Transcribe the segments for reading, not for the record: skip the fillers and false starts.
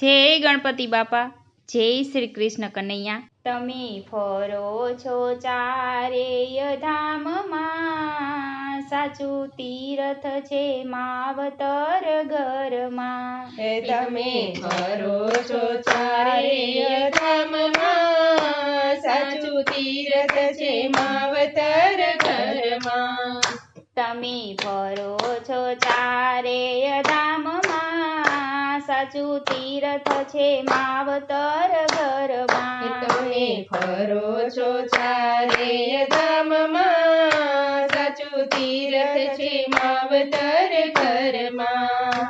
જય ગણપતિ બાપા, જય શ્રી કૃષ્ણ કનૈયા। તમે ફરો છો ચારેય ધામમાં, સાચું તીરથ છે માવતર ઘરમાં। તમે ફરો છો ચારેય ધામમાં, સાચું તીરથ છે માવતર ઘરમાં। તમે ફરો છો ચારેય ધામમાં, સાચું તીરથ છે માવતર ઘરમાં। તમે ફરો છો ચારેય ધામમાં, સાચું તીરથ છે માવતર ઘરમાં।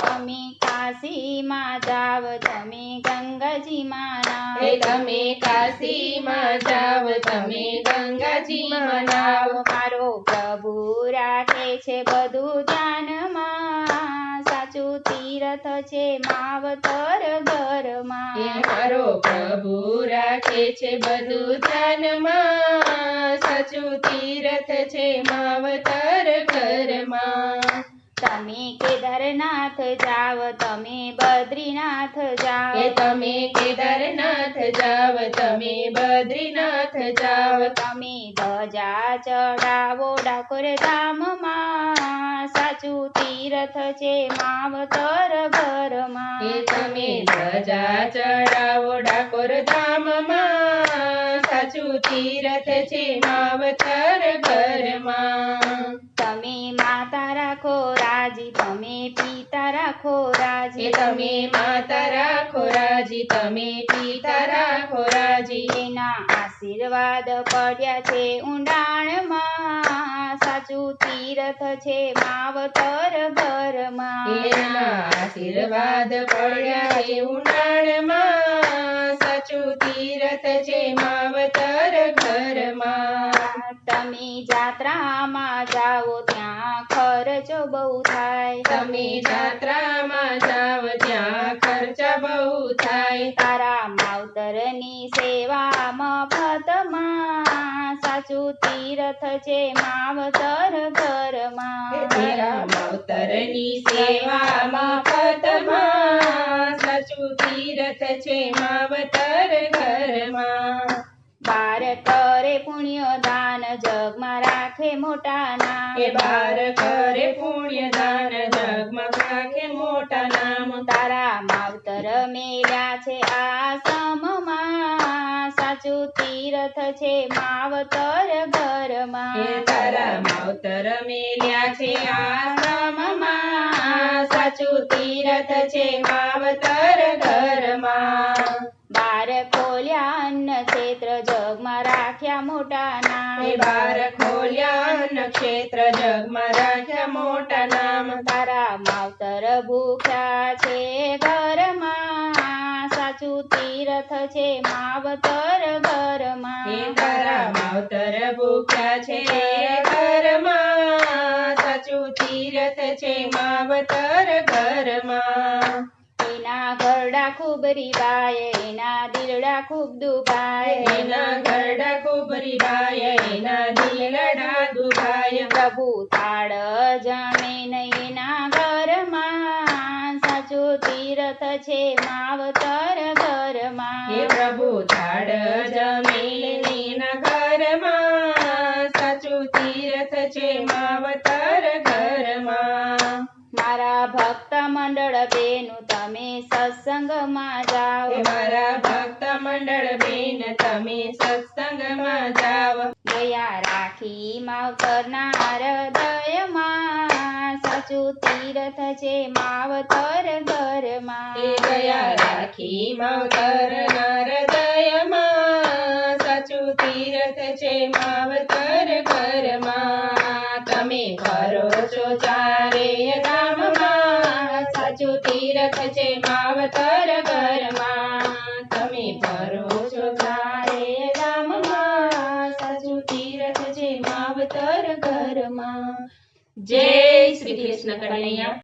તમે કાશીમાં જાવ, તમે ગંગાજીમાં નાવ, તમે કાશીમાં જાવ, તમે ગંગાજીમાં નાવ। મારો પ્રભુ રાખે છે બધું ધ્યાનમાં, સાચું તીરથ છે માવતર ઘરમાં। મારો પ્રભુ રાખે છે બધું ધ્યાનમાં, સાચું તીરથ છે માવતર ઘરમાં। તમે કેદારનાથ જાવ, તમે બદ્રીનાથ જાવ, તમે કેદારનાથ જાવ, તમે બદ્રીનાથ જાવ। તમે ધજા ચડાવો ડાકોર ધામમાં, સાચું તીરથ છે માવતર ઘરમાં। તમે ધજા ચડાવો ડાકોર ધામમાં, સાચું તીરથ છે માવતર ઘરમાં। તમે માતા રાખો રાજી, તમે પિતા રાખો રાજી, તમે માતા રાખો રાજી, તમે પિતા રાખો રાજી। એના આશીર્વાદ પડ્યા છે ઊંડાણમાં, સાચું તીરથ છે માવતર ઘરમાં। એના આશીર્વાદ પડ્યા છે ઊંડાણમાં, સાચું તીરથ છે માવતર ઘરમાં। તમે જાત્રામાં જાઓ ત્યાં ખર્ચો બહુ થાય, તમે જાત્રામાં જાવ ત્યાં ખર્ચા બહુ થાય। તારા માવતરની સેવા મફતમાં, સાચું તીરથ છે માવતર ઘરમાં। તારા માવતરની સેવા મફતમાં, સાચું તીરથ છે માવતર ઘરમાં। બાર કરે પુણ્ય દાન, જગમાં રાખે મોટા નામ, બાર કરે પુણ્ય દાન, જગમાં રાખે મોટા નામ। તારા માવતર મેલ્યા છે આશ્રમમાં, સાચું તીરથ છે માવતર ઘરમાં। તારા માવતર મેલ્યા છે આશ્રમમાં, સાચું તીરથ છે માવતર ઘરમાં। બાર ખોલ્યા અન્ન ક્ષેત્ર, જગમાં રાખ્યા મોટા નામ, બાર ખોલ્યા અન્ન ક્ષેત્ર, જગમાં રાખ્યા મોટા નામ। તારા માવતર ભૂખ્યા છે ઘરમાં, સાચું તીરથ છે માવતર ઘરમાં। તારા માવતર ભૂખ્યા છે ઘરમાં, સાચું તીરથ છે માવતર ઘરમાં। એના ઘરડા ખૂબ રીવાય, એના દિલડા ખૂબ દુભાય, એના ઘરડા ખૂબ રીવાય, એના દિલડા દુભાય। પ્રભુ થાળ જમે નહીં એના ઘરમાં, સાચું તીરથ છે માવતર ઘરમાં। પ્રભુ થાળ જમે એના ઘરમાં, સાચું તીરથ છે માવતર ઘરમાં। મારા ભક્ત મંડળ બેનું તમે સત્સંગમાં જાઓ, મારા ભક્ત મંડળ બેન તમે સત્સંગમાં જાવ। દયા રાખી માવતરના હૃદયમાં, સાચું તીરથ છે માવતર ઘરમાં। દયા રાખી માવતરના હૃદયમાં, સાચું તીરથ છે માવતર ઘરમાં। તમે ફરો છો ચારેય ધામમાં, સાચું તીરથ છે માવતર ઘરમાં। તમે ફરો છો ચારેય ધામમાં, સાચું તીરથ છે માવતર ઘરમાં। જય શ્રી કૃષ્ણ કનૈયા।